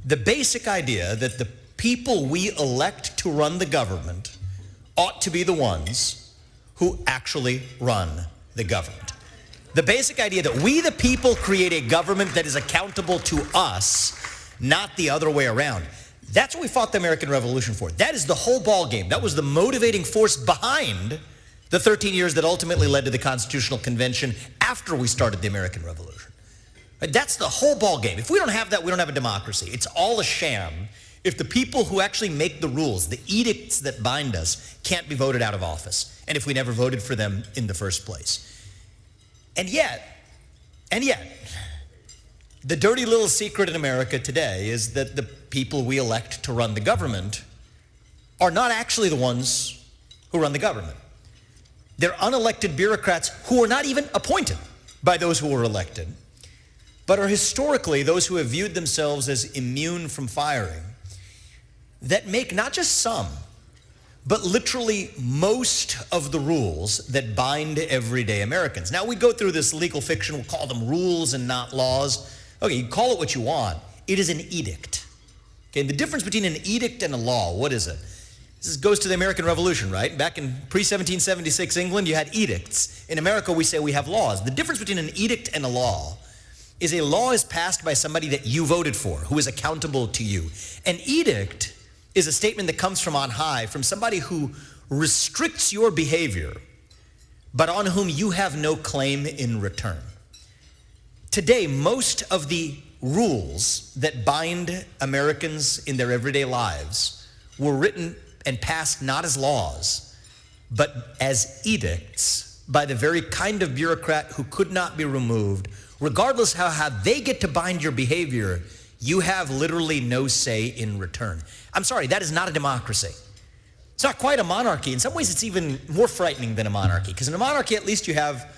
The basic idea that the people we elect to run the government ought to be the ones who actually run the government. The basic idea that we, the people, create a government that is accountable to us, not the other way around. That's what we fought the American Revolution for. That is the whole ball game. That was the motivating force behind the 13 years that ultimately led to the Constitutional Convention after we started the American Revolution. That's the whole ball game. If we don't have that, we don't have a democracy. It's all a sham if the people who actually make the rules, the edicts that bind us, can't be voted out of office, and if we never voted for them in the first place. And yet, the dirty little secret in America today is that the people we elect to run the government are not actually the ones who run the government. They're unelected bureaucrats who are not even appointed by those who were elected, but are historically those who have viewed themselves as immune from firing, that make not just some, but literally most of the rules that bind everyday Americans. Now, we go through this legal fiction, we'll call them rules and not laws. Okay, you call it what you want. It is an edict. Okay, and the difference between an edict and a law, what is it? This goes to the American Revolution, right? Back in pre-1776 England, you had edicts. In America, we say we have laws. The difference between an edict and a law is passed by somebody that you voted for, who is accountable to you. An edict is a statement that comes from on high, from somebody who restricts your behavior, but on whom you have no claim in return. Today, most of the rules that bind Americans in their everyday lives were written and passed not as laws, but as edicts by the very kind of bureaucrat who could not be removed. Regardless how they get to bind your behavior, you have literally no say in return. I'm sorry, that is not a democracy. It's not quite a monarchy. In some ways, it's even more frightening than a monarchy, because in a monarchy, at least you have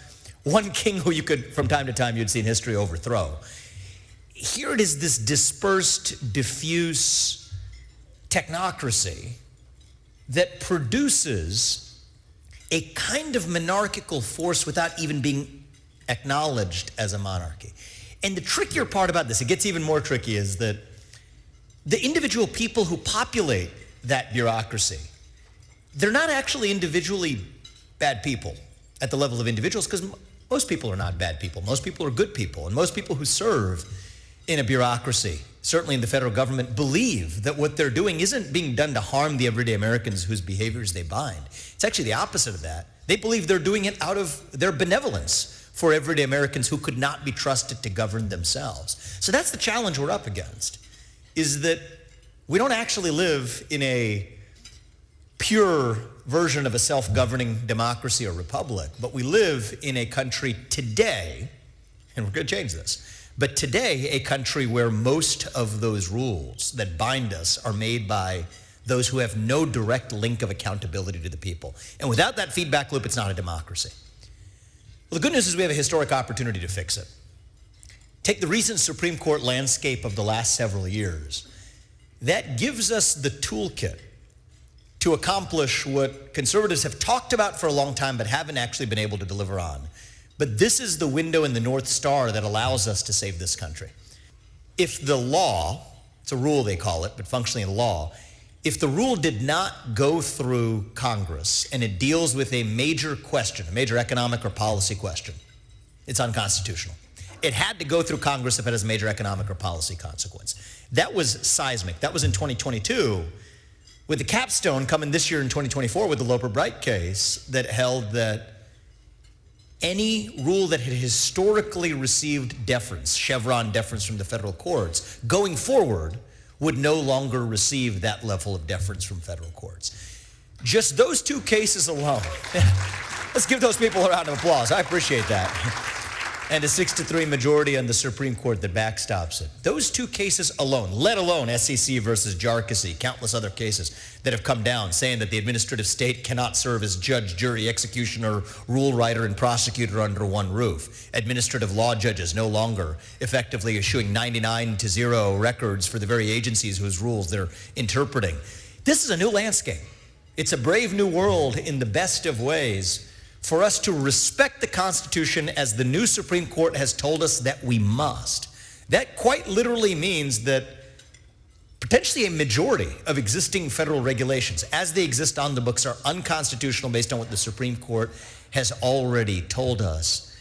one king who you could, from time to time, you'd see in history, overthrow. Here it is, this dispersed, diffuse technocracy that produces a kind of monarchical force without even being acknowledged as a monarchy. And the trickier part about this, it gets even more tricky, is that the individual people who populate that bureaucracy, they're not actually individually bad people at the level of individuals, because most people are not bad people. Most people are good people, and most people who serve in a bureaucracy, certainly in the federal government, believe that what they're doing isn't being done to harm the everyday Americans whose behaviors they bind. It's actually the opposite of that. They believe they're doing it out of their benevolence for everyday Americans who could not be trusted to govern themselves. So that's the challenge we're up against, is that we don't actually live in a pure version of a self-governing democracy or republic, but we live in a country today, and we're going to change this, but today a country where most of those rules that bind us are made by those who have no direct link of accountability to the people. And without that feedback loop, it's not a democracy. Well, the good news is we have a historic opportunity to fix it. Take the recent Supreme Court landscape of the last several years. That gives us the toolkit to accomplish what conservatives have talked about for a long time but haven't actually been able to deliver on. But this is the window in the North Star that allows us to save this country. If the law, it's a rule they call it, but functionally a law, if the rule did not go through Congress and it deals with a major question, a major economic or policy question, it's unconstitutional. It had to go through Congress if it has a major economic or policy consequence. That was seismic. That was in 2022, with the capstone coming this year in 2024 with the Loper-Bright case that held that any rule that had historically received deference, Chevron deference from the federal courts, going forward would no longer receive that level of deference from federal courts. Just those two cases alone. Let's give those people a round of applause. I appreciate that. And a 6-3 majority on the Supreme Court that backstops it. Those two cases alone, let alone SEC versus Jarkissi, countless other cases that have come down saying that the administrative state cannot serve as judge, jury, executioner, rule writer, and prosecutor under one roof. Administrative law judges no longer effectively issuing 99-0 records for the very agencies whose rules they're interpreting. This is a new landscape. It's a brave new world in the best of ways for us to respect the Constitution as the new Supreme Court has told us that we must. That quite literally means that potentially a majority of existing federal regulations, as they exist on the books, are unconstitutional based on what the Supreme Court has already told us.